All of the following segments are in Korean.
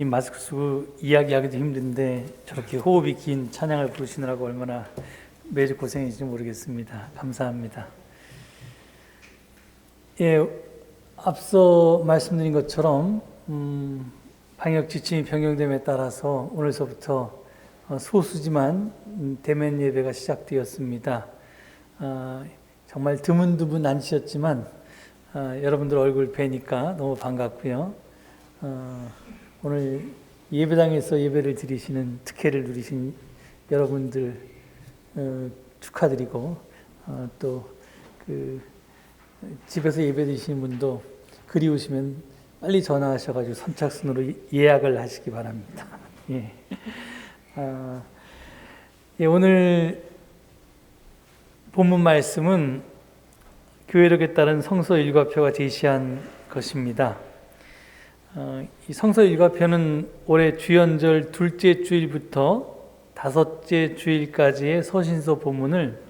이 마스크 쓰고 이야기하기도 힘든데 저렇게 호흡이 긴 찬양을 부르시느라고 얼마나 매주 고생인지 모르겠습니다. 감사합니다. 예, 앞서 말씀드린 것처럼 방역 지침이 변경됨에 따라서 오늘서부터 소수지만 대면 예배가 시작되었습니다. 정말 드문드문 앉으셨지만 여러분들 얼굴 뵈니까 너무 반갑고요. 오늘 예배당에서 예배를 드리시는 특혜를 누리신 여러분들 축하드리고 또 집에서 예배 드리시는 분도 그리우시면 빨리 전화하셔가지고 선착순으로 예약을 하시기 바랍니다. 예. 오늘 본문 말씀은 교회력에 따른 성서 일과표가 제시한 것입니다. 이 성서 일과표는 올해 주연절 둘째 주일부터 다섯째 주일까지의 서신서 본문을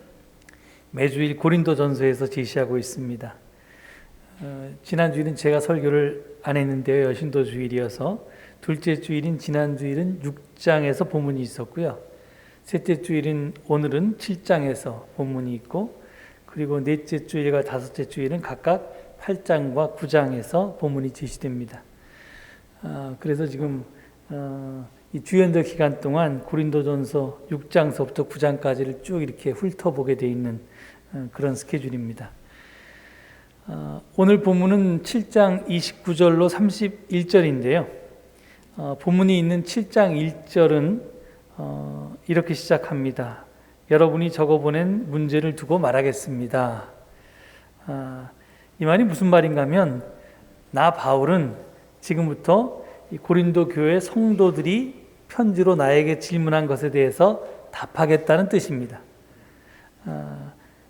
매주일 고린도전서에서 제시하고 있습니다. 지난 주일은 제가 설교를 안 했는데요. 여신도 주일이어서 둘째 주일인 지난 주일은 6장에서 본문이 있었고요. 셋째 주일인 오늘은 7장에서 본문이 있고, 그리고 넷째 주일과 다섯째 주일은 각각 8장과 9장에서 본문이 제시됩니다. 그래서 지금 이 주연절 기간 동안 고린도전서 6장서부터 9장까지를 쭉 이렇게 훑어보게 돼 있는 그런 스케줄입니다. 오늘 본문은 7장 29절로 31절인데요. 본문이 있는 7장 1절은 이렇게 시작합니다. 여러분이 적어보낸 문제를 두고 말하겠습니다. 이 말이 무슨 말인가 하면, 나 바울은 지금부터 이 고린도 교회 성도들이 편지로 나에게 질문한 것에 대해서 답하겠다는 뜻입니다.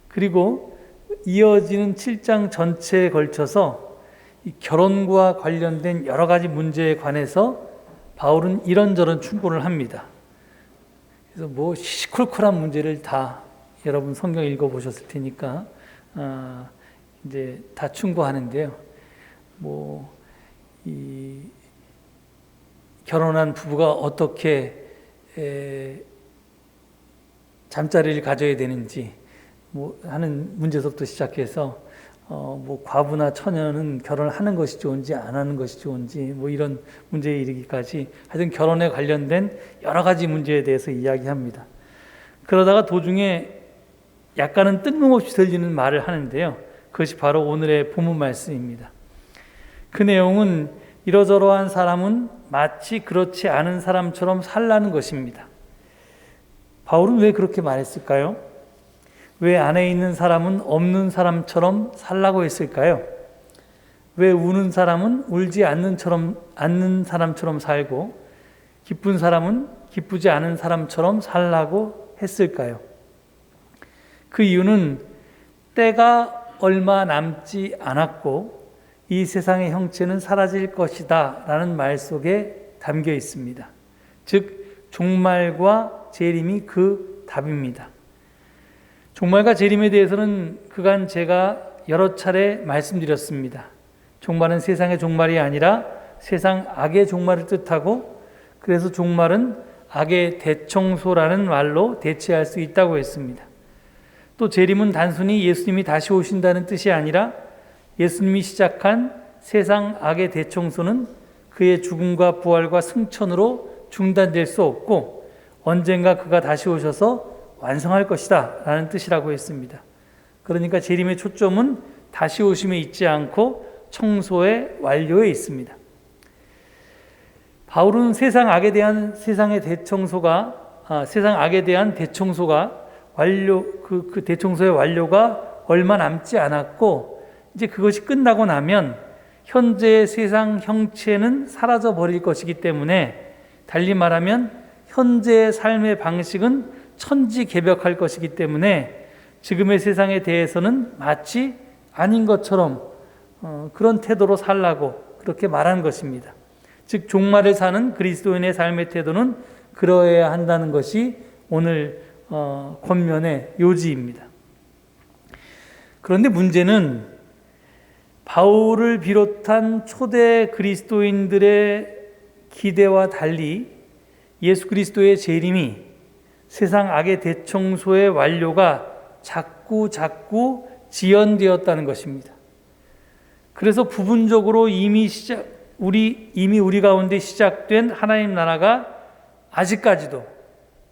그리고 이어지는 7장 전체에 걸쳐서 이 결혼과 관련된 여러 가지 문제에 관해서 바울은 이런저런 충고를 합니다. 그래서 뭐 시시콜콜한 문제를 다 여러분 성경 읽어보셨을 테니까 이제 다 충고하는데요. 이 결혼한 부부가 어떻게 잠자리를 가져야 되는지 하는 문제서부터 시작해서 과부나 처녀는 결혼을 하는 것이 좋은지 안 하는 것이 좋은지 이런 문제에 이르기까지 하여튼 결혼에 관련된 여러 가지 문제에 대해서 이야기합니다. 그러다가 도중에 약간은 뜬금없이 들리는 말을 하는데요. 그것이 바로 오늘의 본문 말씀입니다. 그 내용은 이러저러한 사람은 마치 그렇지 않은 사람처럼 살라는 것입니다. 바울은 왜 그렇게 말했을까요? 왜 안에 있는 사람은 없는 사람처럼 살라고 했을까요? 왜 우는 사람은 울지 않는 사람처럼 살고 기쁜 사람은 기쁘지 않은 사람처럼 살라고 했을까요? 그 이유는 때가 얼마 남지 않았고 이 세상의 형체는 사라질 것이다 라는 말 속에 담겨 있습니다. 즉 종말과 재림이 그 답입니다. 종말과 재림에 대해서는 그간 제가 여러 차례 말씀드렸습니다. 종말은 세상의 종말이 아니라 세상 악의 종말을 뜻하고, 그래서 종말은 악의 대청소라는 말로 대체할 수 있다고 했습니다. 또 재림은 단순히 예수님이 다시 오신다는 뜻이 아니라 예수님이 시작한 세상 악의 대청소는 그의 죽음과 부활과 승천으로 중단될 수 없고 언젠가 그가 다시 오셔서 완성할 것이다 라는 뜻이라고 했습니다. 그러니까 재림의 초점은 다시 오심에 있지 않고 청소의 완료에 있습니다. 바울은 세상 악에 대한 대청소가 그 대청소의 완료가 얼마 남지 않았고, 이제 그것이 끝나고 나면 현재의 세상 형체는 사라져 버릴 것이기 때문에, 달리 말하면 현재의 삶의 방식은 천지개벽할 것이기 때문에 지금의 세상에 대해서는 마치 아닌 것처럼 그런 태도로 살라고 그렇게 말한 것입니다. 즉 종말을 사는 그리스도인의 삶의 태도는 그러해야 한다는 것이 오늘 권면의 요지입니다. 그런데 문제는 바울을 비롯한 초대 그리스도인들의 기대와 달리 예수 그리스도의 재림이 세상 악의 대청소의 완료가 자꾸 지연되었다는 것입니다. 그래서 부분적으로 이미 우리 가운데 시작된 하나님 나라가 아직까지도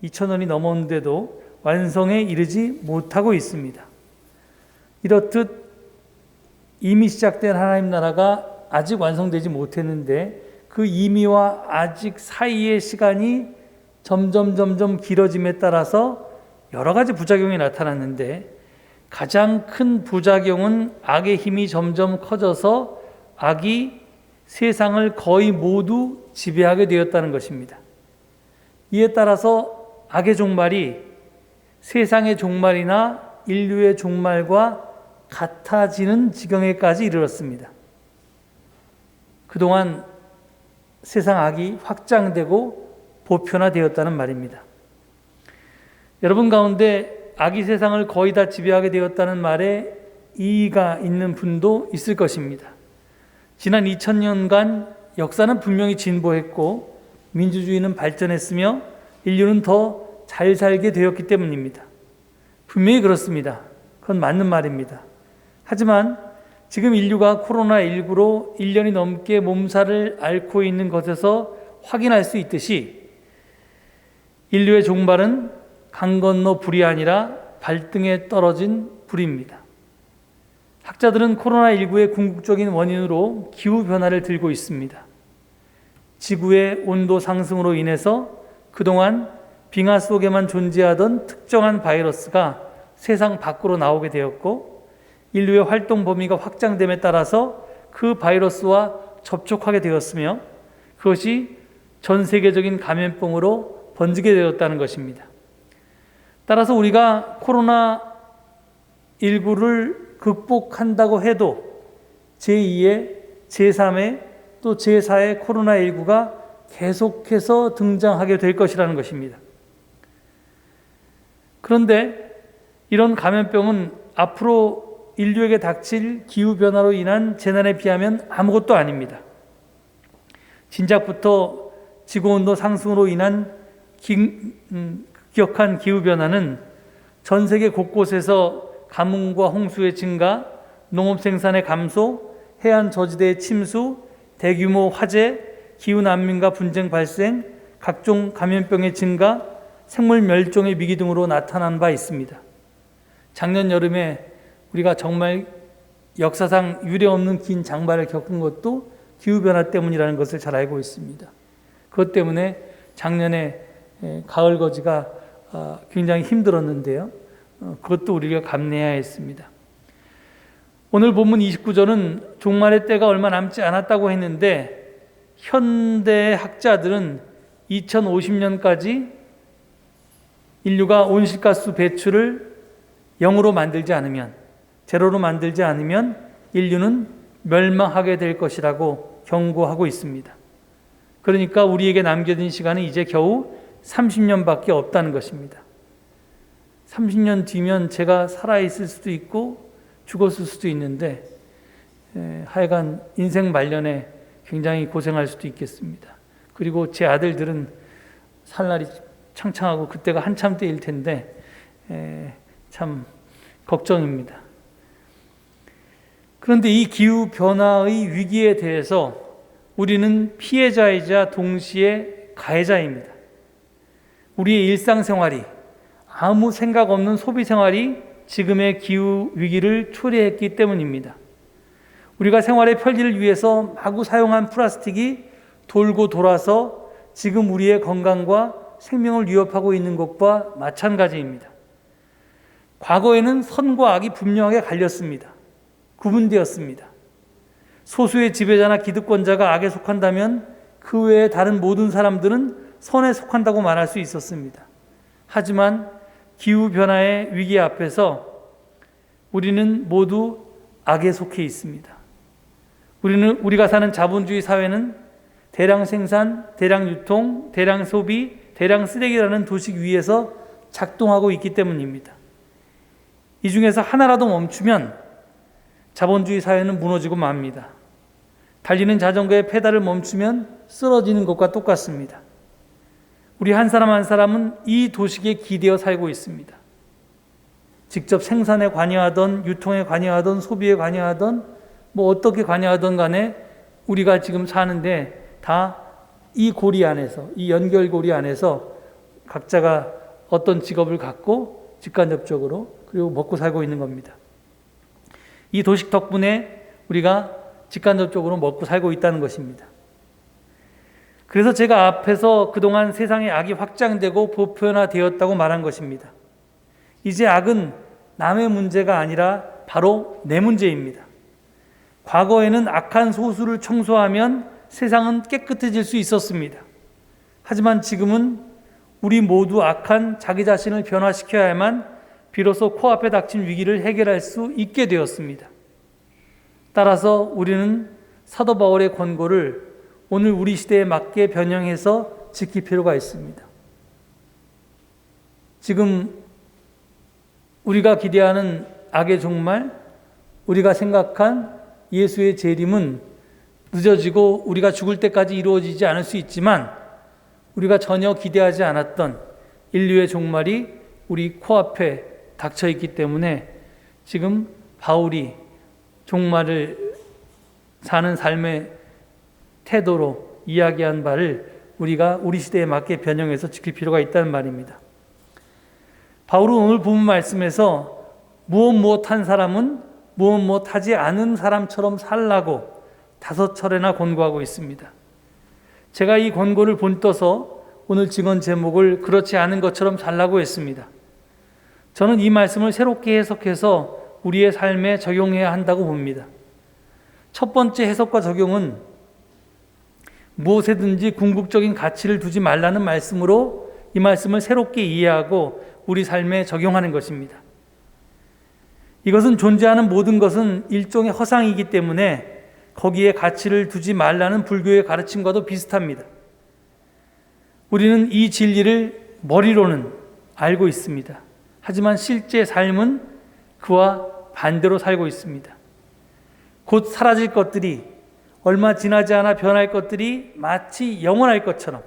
2000년이 넘었는데도 완성에 이르지 못하고 있습니다. 이렇듯 이미 시작된 하나님 나라가 아직 완성되지 못했는데 그 이미와 아직 사이의 시간이 점점 길어짐에 따라서 여러 가지 부작용이 나타났는데 가장 큰 부작용은 악의 힘이 점점 커져서 악이 세상을 거의 모두 지배하게 되었다는 것입니다. 이에 따라서 악의 종말이 세상의 종말이나 인류의 종말과 같아지는 지경에까지 이르렀습니다. 그동안 세상 악이 확장되고 보편화되었다는 말입니다. 여러분 가운데 악이 세상을 거의 다 지배하게 되었다는 말에 이의가 있는 분도 있을 것입니다. 지난 2000년간 역사는 분명히 진보했고 민주주의는 발전했으며 인류는 더 잘 살게 되었기 때문입니다. 분명히 그렇습니다. 그건 맞는 말입니다. 하지만 지금 인류가 코로나19로 1년이 넘게 몸살을 앓고 있는 것에서 확인할 수 있듯이 인류의 종말은 강 건너 불이 아니라 발등에 떨어진 불입니다. 학자들은 코로나19의 궁극적인 원인으로 기후변화를 들고 있습니다. 지구의 온도 상승으로 인해서 그동안 빙하 속에만 존재하던 특정한 바이러스가 세상 밖으로 나오게 되었고 인류의 활동 범위가 확장됨에 따라서 그 바이러스와 접촉하게 되었으며 그것이 전 세계적인 감염병으로 번지게 되었다는 것입니다. 따라서 우리가 코로나19를 극복한다고 해도 제2의, 제3의 또 제4의 코로나19가 계속해서 등장하게 될 것이라는 것입니다. 그런데 이런 감염병은 앞으로 인류에게 닥칠 기후변화로 인한 재난에 비하면 아무것도 아닙니다. 진작부터 지구온도 상승으로 인한 급격한 기후변화는 전 세계 곳곳에서 가뭄과 홍수의 증가, 농업 생산의 감소, 해안 저지대의 침수, 대규모 화재, 기후난민과 분쟁 발생, 각종 감염병의 증가, 생물 멸종의 위기 등으로 나타난 바 있습니다. 작년 여름에 우리가 정말 역사상 유례없는 긴 장마를 겪은 것도 기후변화 때문이라는 것을 잘 알고 있습니다. 그것 때문에 작년에 가을 거지가 굉장히 힘들었는데요. 그것도 우리가 감내해야 했습니다. 오늘 본문 29절은 종말의 때가 얼마 남지 않았다고 했는데 현대 학자들은 2050년까지 인류가 온실가스 배출을 0으로 만들지 않으면, 제로로 만들지 않으면 인류는 멸망하게 될 것이라고 경고하고 있습니다. 그러니까 우리에게 남겨진 시간은 이제 겨우 30년밖에 없다는 것입니다. 30년 뒤면 제가 살아있을 수도 있고 죽었을 수도 있는데 하여간 인생 말년에 굉장히 고생할 수도 있겠습니다. 그리고 제 아들들은 살 날이 창창하고 그때가 한참 때일 텐데 참 걱정입니다. 그런데 이 기후변화의 위기에 대해서 우리는 피해자이자 동시에 가해자입니다. 우리의 일상생활이 아무 생각 없는 소비생활이 지금의 기후위기를 초래했기 때문입니다. 우리가 생활의 편리를 위해서 마구 사용한 플라스틱이 돌고 돌아서 지금 우리의 건강과 생명을 위협하고 있는 것과 마찬가지입니다. 과거에는 선과 악이 분명하게 갈렸습니다. 구분되었습니다. 소수의 지배자나 기득권자가 악에 속한다면 그 외에 다른 모든 사람들은 선에 속한다고 말할 수 있었습니다. 하지만 기후변화의 위기 앞에서 우리는 모두 악에 속해 있습니다. 우리가 사는 자본주의 사회는 대량 생산, 대량 유통, 대량 소비, 대량 쓰레기라는 도식 위에서 작동하고 있기 때문입니다. 이 중에서 하나라도 멈추면 자본주의 사회는 무너지고 맙니다. 달리는 자전거의 페달을 멈추면 쓰러지는 것과 똑같습니다. 우리 한 사람 한 사람은 이 도식에 기대어 살고 있습니다. 직접 생산에 관여하던, 유통에 관여하던, 소비에 관여하던, 어떻게 관여하던 간에 우리가 지금 사는데 다 이 고리 안에서, 이 연결고리 안에서 각자가 어떤 직업을 갖고 직간접적으로 그리고 먹고 살고 있는 겁니다. 이 도식 덕분에 우리가 직간접적으로 먹고 살고 있다는 것입니다. 그래서 제가 앞에서 그동안 세상의 악이 확장되고 보편화되었다고 말한 것입니다. 이제 악은 남의 문제가 아니라 바로 내 문제입니다. 과거에는 악한 소수를 청소하면 세상은 깨끗해질 수 있었습니다. 하지만 지금은 우리 모두 악한 자기 자신을 변화시켜야만 비로소 코앞에 닥친 위기를 해결할 수 있게 되었습니다. 따라서 우리는 사도 바울의 권고를 오늘 우리 시대에 맞게 변형해서 지킬 필요가 있습니다. 지금 우리가 기대하는 악의 종말, 우리가 생각한 예수의 재림은 늦어지고 우리가 죽을 때까지 이루어지지 않을 수 있지만 우리가 전혀 기대하지 않았던 인류의 종말이 우리 코앞에 닥쳐 있기 때문에 지금 바울이 종말을 사는 삶의 태도로 이야기한 바를 우리가 우리 시대에 맞게 변형해서 지킬 필요가 있다는 말입니다. 바울은 오늘 본문 말씀에서 무엇한 사람은 무엇하지 않은 사람처럼 살라고 5차례나 권고하고 있습니다. 제가 이 권고를 본떠서 오늘 증언 제목을 그렇지 않은 것처럼 살라고 했습니다. 저는 이 말씀을 새롭게 해석해서 우리의 삶에 적용해야 한다고 봅니다. 첫 번째 해석과 적용은 무엇에든지 궁극적인 가치를 두지 말라는 말씀으로 이 말씀을 새롭게 이해하고 우리 삶에 적용하는 것입니다. 이것은 존재하는 모든 것은 일종의 허상이기 때문에 거기에 가치를 두지 말라는 불교의 가르침과도 비슷합니다. 우리는 이 진리를 머리로는 알고 있습니다. 하지만 실제 삶은 그와 반대로 살고 있습니다. 곧 사라질 것들이, 얼마 지나지 않아 변할 것들이 마치 영원할 것처럼,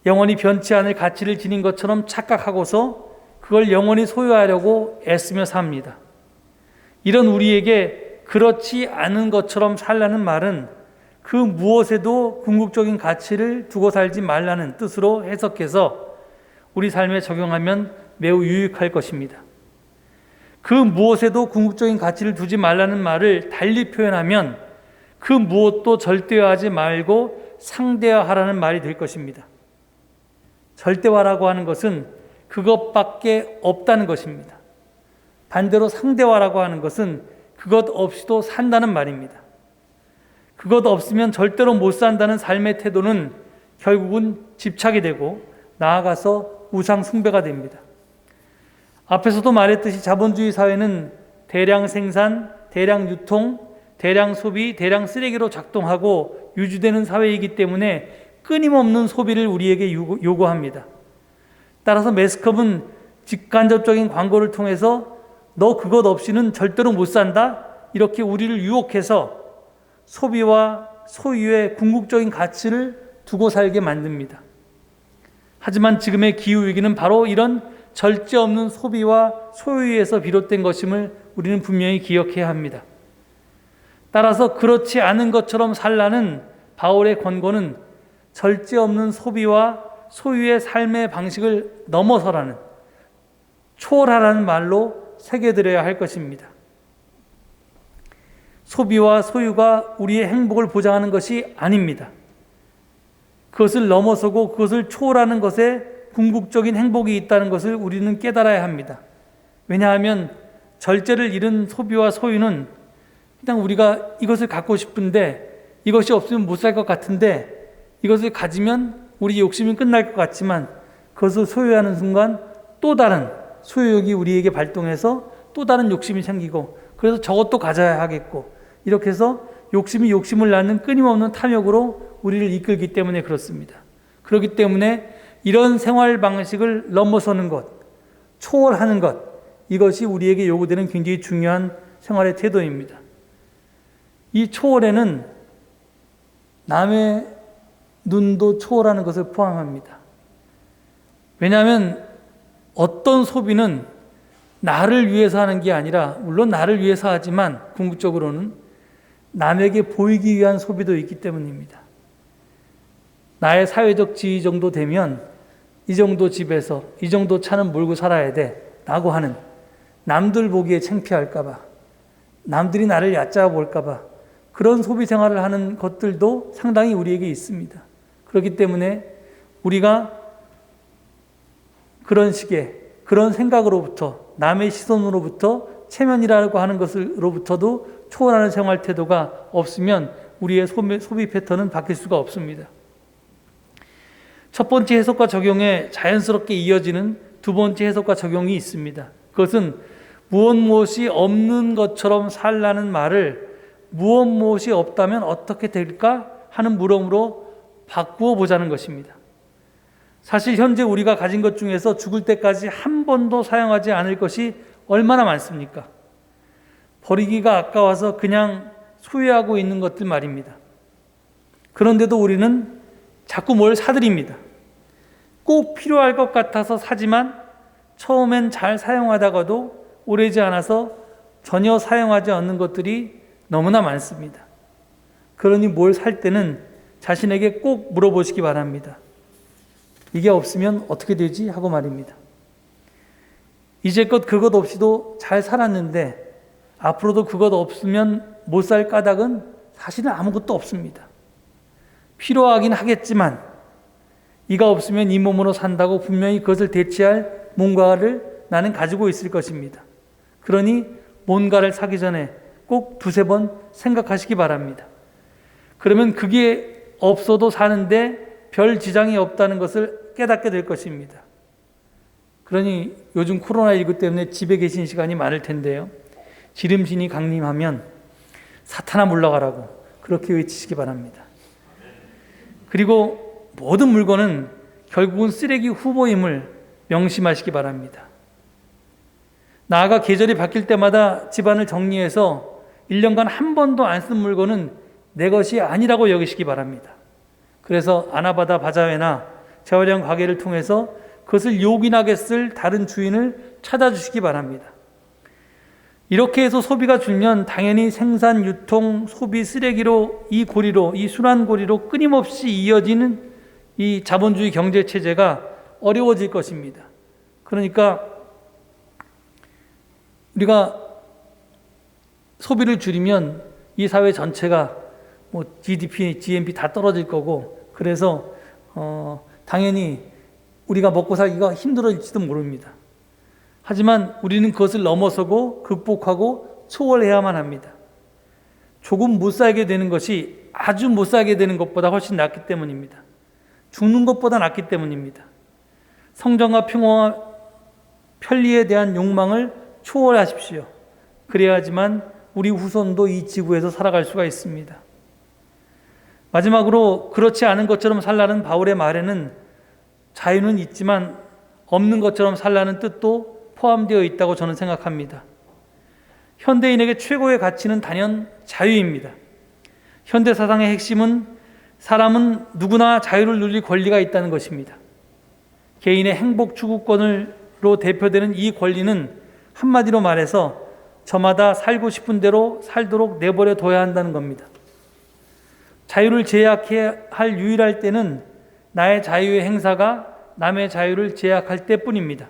영원히 변치 않을 가치를 지닌 것처럼 착각하고서 그걸 영원히 소유하려고 애쓰며 삽니다. 이런 우리에게 그렇지 않은 것처럼 살라는 말은 그 무엇에도 궁극적인 가치를 두고 살지 말라는 뜻으로 해석해서 우리 삶에 적용하면 매우 유익할 것입니다. 그 무엇에도 궁극적인 가치를 두지 말라는 말을 달리 표현하면 그 무엇도 절대화하지 말고 상대화하라는 말이 될 것입니다. 절대화라고 하는 것은 그것밖에 없다는 것입니다. 반대로 상대화라고 하는 것은 그것 없이도 산다는 말입니다. 그것 없으면 절대로 못 산다는 삶의 태도는 결국은 집착이 되고 나아가서 우상 숭배가 됩니다. 앞에서도 말했듯이 자본주의 사회는 대량 생산, 대량 유통, 대량 소비, 대량 쓰레기로 작동하고 유지되는 사회이기 때문에 끊임없는 소비를 우리에게 요구합니다. 따라서 매스컴은 직간접적인 광고를 통해서 너 그것 없이는 절대로 못 산다? 이렇게 우리를 유혹해서 소비와 소유의 궁극적인 가치를 두고 살게 만듭니다. 하지만 지금의 기후위기는 바로 이런 절제 없는 소비와 소유에서 비롯된 것임을 우리는 분명히 기억해야 합니다. 따라서 그렇지 않은 것처럼 살라는 바울의 권고는 절제 없는 소비와 소유의 삶의 방식을 넘어서라는, 초월하라는 말로 새겨드려야 할 것입니다. 소비와 소유가 우리의 행복을 보장하는 것이 아닙니다. 그것을 넘어서고 그것을 초월하는 것에 궁극적인 행복이 있다는 것을 우리는 깨달아야 합니다. 왜냐하면 절제를 잃은 소비와 소유는 그냥 우리가 이것을 갖고 싶은데 이것이 없으면 못 살 것 같은데 이것을 가지면 우리 욕심이 끝날 것 같지만 그것을 소유하는 순간 또 다른 소유욕이 우리에게 발동해서 또 다른 욕심이 생기고 그래서 저것도 가져야 하겠고 이렇게 해서 욕심이 욕심을 낳는 끊임없는 탐욕으로 우리를 이끌기 때문에 그렇습니다. 그렇기 때문에 이런 생활 방식을 넘어서는 것, 초월하는 것, 이것이 우리에게 요구되는 굉장히 중요한 생활의 태도입니다. 이 초월에는 남의 눈도 초월하는 것을 포함합니다. 왜냐하면 어떤 소비는 나를 위해서 하는 게 아니라, 물론 나를 위해서 하지만 궁극적으로는 남에게 보이기 위한 소비도 있기 때문입니다. 나의 사회적 지위 정도 되면 이 정도 집에서 이 정도 차는 몰고 살아야 돼 라고 하는, 남들 보기에 창피할까 봐, 남들이 나를 얕잡아 볼까 봐 그런 소비 생활을 하는 것들도 상당히 우리에게 있습니다. 그렇기 때문에 우리가 그런 식의, 그런 생각으로부터, 남의 시선으로부터, 체면이라고 하는 것으로부터도 초월하는 생활 태도가 없으면 우리의 소비 패턴은 바뀔 수가 없습니다. 첫 번째 해석과 적용에 자연스럽게 이어지는 두 번째 해석과 적용이 있습니다. 그것은 무엇이 없는 것처럼 살라는 말을 무엇이 없다면 어떻게 될까 하는 물음으로 바꾸어 보자는 것입니다. 사실 현재 우리가 가진 것 중에서 죽을 때까지 한 번도 사용하지 않을 것이 얼마나 많습니까? 버리기가 아까워서 그냥 소유하고 있는 것들 말입니다. 그런데도 우리는 자꾸 뭘 사들입니다. 꼭 필요할 것 같아서 사지만 처음엔 잘 사용하다가도 오래지 않아서 전혀 사용하지 않는 것들이 너무나 많습니다. 그러니 뭘 살 때는 자신에게 꼭 물어보시기 바랍니다. 이게 없으면 어떻게 되지? 하고 말입니다. 이제껏 그것 없이도 잘 살았는데 앞으로도 그것 없으면 못 살 까닭은 사실은 아무것도 없습니다. 필요하긴 하겠지만 이가 없으면 이 몸으로 산다고 분명히 그것을 대체할 뭔가를 나는 가지고 있을 것입니다. 그러니 뭔가를 사기 전에 꼭 두세 번 생각하시기 바랍니다. 그러면 그게 없어도 사는데 별 지장이 없다는 것을 깨닫게 될 것입니다. 그러니 요즘 코로나19 때문에 집에 계신 시간이 많을 텐데요. 지름신이 강림하면 사탄아 물러가라고 그렇게 외치시기 바랍니다. 그리고 모든 물건은 결국은 쓰레기 후보임을 명심하시기 바랍니다. 나아가 계절이 바뀔 때마다 집안을 정리해서 1년간 한 번도 안 쓴 물건은 내 것이 아니라고 여기시기 바랍니다. 그래서 아나바다 바자회나 재활용 가게를 통해서 그것을 요긴하게 쓸 다른 주인을 찾아주시기 바랍니다. 이렇게 해서 소비가 줄면 당연히 생산, 유통, 소비, 쓰레기로 이 고리로, 이 순환고리로 끊임없이 이어지는 이 자본주의 경제체제가 어려워질 것입니다. 그러니까 우리가 소비를 줄이면 이 사회 전체가 뭐 GDP, GNP 다 떨어질 거고, 그래서 당연히 우리가 먹고 살기가 힘들어질지도 모릅니다. 하지만 우리는 그것을 넘어서고 극복하고 초월해야만 합니다. 조금 못 살게 되는 것이 아주 못 살게 되는 것보다 훨씬 낫기 때문입니다. 죽는 것보다 낫기 때문입니다. 성장과 평화와 편리에 대한 욕망을 초월하십시오. 그래야지만 우리 후손도 이 지구에서 살아갈 수가 있습니다. 마지막으로 그렇지 않은 것처럼 살라는 바울의 말에는 자유는 있지만 없는 것처럼 살라는 뜻도 포함되어 있다고 저는 생각합니다. 현대인에게 최고의 가치는 단연 자유입니다. 현대 사상의 핵심은 사람은 누구나 자유를 누릴 권리가 있다는 것입니다. 개인의 행복 추구권으로 대표되는 이 권리는 한마디로 말해서 저마다 살고 싶은 대로 살도록 내버려 둬야 한다는 겁니다. 자유를 제약해야 할 유일할 때는 나의 자유의 행사가 남의 자유를 제약할 때뿐입니다.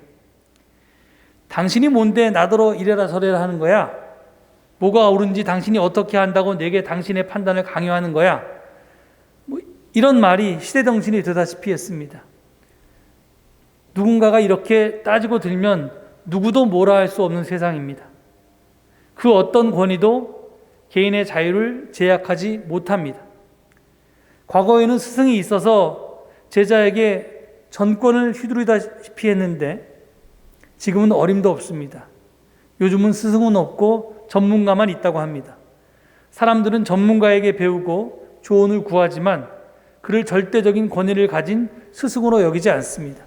당신이 뭔데 나더러 이래라 저래라 하는 거야? 뭐가 옳은지 당신이 어떻게 한다고 내게 당신의 판단을 강요하는 거야? 뭐 이런 말이 시대정신이 되다시피 했습니다. 누군가가 이렇게 따지고 들면 누구도 뭐라 할 수 없는 세상입니다. 그 어떤 권위도 개인의 자유를 제약하지 못합니다. 과거에는 스승이 있어서 제자에게 전권을 휘두르다시피 했는데 지금은 어림도 없습니다. 요즘은 스승은 없고 전문가만 있다고 합니다. 사람들은 전문가에게 배우고 조언을 구하지만 그를 절대적인 권위를 가진 스승으로 여기지 않습니다.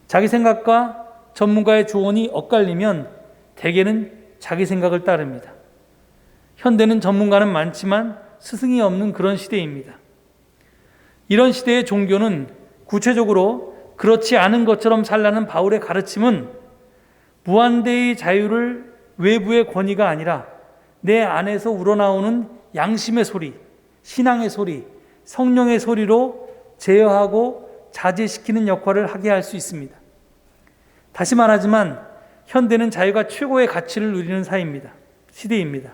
자기 생각과 전문가의 조언이 엇갈리면 대개는 자기 생각을 따릅니다. 현대는 전문가는 많지만 스승이 없는 그런 시대입니다. 이런 시대의 종교는 구체적으로 그렇지 않은 것처럼 살라는 바울의 가르침은 무한대의 자유를 외부의 권위가 아니라 내 안에서 우러나오는 양심의 소리, 신앙의 소리, 성령의 소리로 제어하고 자제시키는 역할을 하게 할 수 있습니다. 다시 말하지만 현대는 자유가 최고의 가치를 누리는 시대입니다.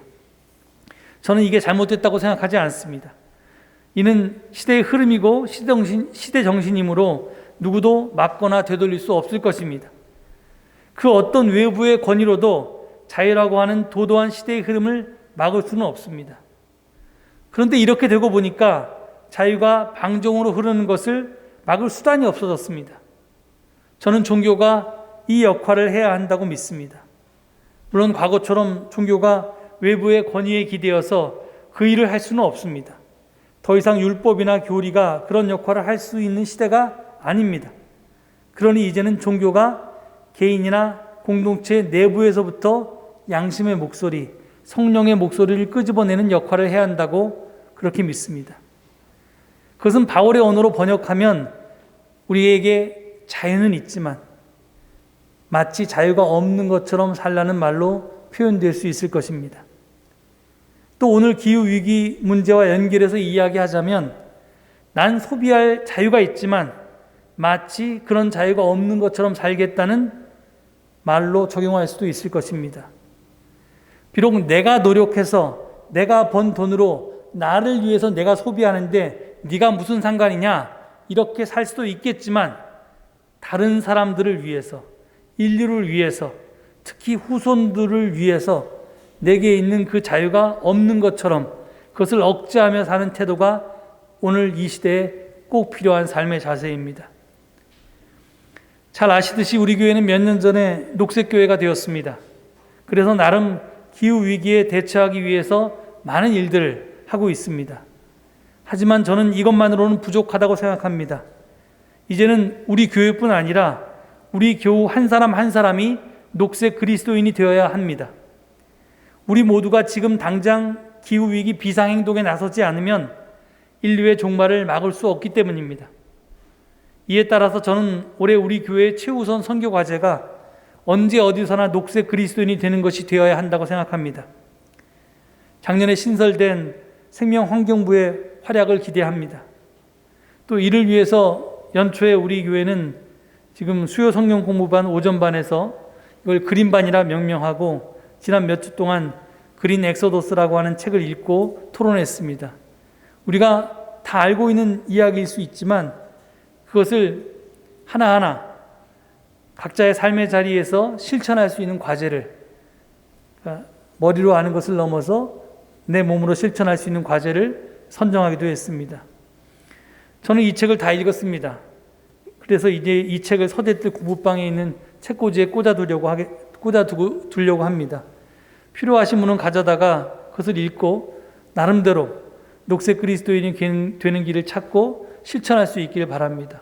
저는 이게 잘못됐다고 생각하지 않습니다. 이는 시대의 흐름이고 시대 정신이므로 누구도 막거나 되돌릴 수 없을 것입니다. 그 어떤 외부의 권위로도 자유라고 하는 도도한 시대의 흐름을 막을 수는 없습니다. 그런데 이렇게 되고 보니까 자유가 방종으로 흐르는 것을 막을 수단이 없어졌습니다. 저는 종교가 이 역할을 해야 한다고 믿습니다. 물론 과거처럼 종교가 외부의 권위에 기대어서 그 일을 할 수는 없습니다. 더 이상 율법이나 교리가 그런 역할을 할 수 있는 시대가 아닙니다. 그러니 이제는 종교가 개인이나 공동체 내부에서부터 양심의 목소리, 성령의 목소리를 끄집어내는 역할을 해야 한다고 그렇게 믿습니다. 그것은 바울의 언어로 번역하면 우리에게 자유는 있지만 마치 자유가 없는 것처럼 살라는 말로 표현될 수 있을 것입니다. 또 오늘 기후위기 문제와 연결해서 이야기하자면 난 소비할 자유가 있지만 마치 그런 자유가 없는 것처럼 살겠다는 말로 적용할 수도 있을 것입니다. 비록 내가 노력해서 내가 번 돈으로 나를 위해서 내가 소비하는데 네가 무슨 상관이냐 이렇게 살 수도 있겠지만 다른 사람들을 위해서, 인류를 위해서, 특히 후손들을 위해서 내게 있는 그 자유가 없는 것처럼 그것을 억제하며 사는 태도가 오늘 이 시대에 꼭 필요한 삶의 자세입니다. 잘 아시듯이 우리 교회는 몇 년 전에 녹색교회가 되었습니다. 그래서 나름 기후위기에 대처하기 위해서 많은 일들을 하고 있습니다. 하지만 저는 이것만으로는 부족하다고 생각합니다. 이제는 우리 교회뿐 아니라 우리 교우 한 사람 한 사람이 녹색 그리스도인이 되어야 합니다. 우리 모두가 지금 당장 기후위기 비상행동에 나서지 않으면 인류의 종말을 막을 수 없기 때문입니다. 이에 따라서 저는 올해 우리 교회의 최우선 선교 과제가 언제 어디서나 녹색 그리스도인이 되는 것이 되어야 한다고 생각합니다. 작년에 신설된 생명환경부의 활약을 기대합니다. 또 이를 위해서 연초에 우리 교회는 지금 수요 성경 공부반 오전반에서 이걸 그린반이라 명명하고 지난 몇 주 동안 그린 엑소더스라고 하는 책을 읽고 토론했습니다. 우리가 다 알고 있는 이야기일 수 있지만 그것을 하나하나 각자의 삶의 자리에서 실천할 수 있는 과제를, 그러니까 머리로 아는 것을 넘어서 내 몸으로 실천할 수 있는 과제를 선정하기도 했습니다. 저는 이 책을 다 읽었습니다. 그래서 이제 이 책을 서대뜰 구부방에 있는 책꽂이에 꽂아두려고 합니다. 필요하신 분은 가져다가 그것을 읽고 나름대로 녹색 그리스도인이 되는 길을 찾고 실천할 수 있기를 바랍니다.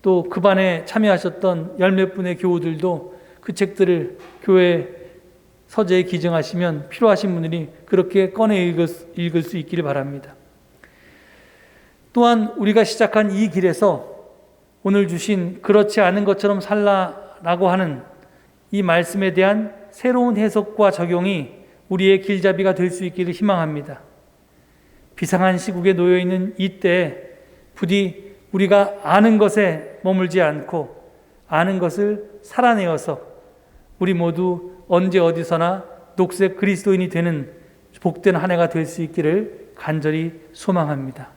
또 그 반에 참여하셨던 열몇 분의 교우들도 그 책들을 교회 서재에 기증하시면 필요하신 분들이 그렇게 꺼내 읽을 수 있기를 바랍니다. 또한 우리가 시작한 이 길에서 오늘 주신 그렇지 않은 것처럼 살라라고 하는 이 말씀에 대한 새로운 해석과 적용이 우리의 길잡이가 될 수 있기를 희망합니다. 비상한 시국에 놓여 있는 이때에 부디 우리가 아는 것에 머물지 않고 아는 것을 살아내어서 우리 모두 언제 어디서나 녹색 그리스도인이 되는 복된 한 해가 될 수 있기를 간절히 소망합니다.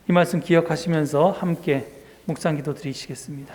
이 말씀 기억하시면서 함께 묵상 기도 드리시겠습니다.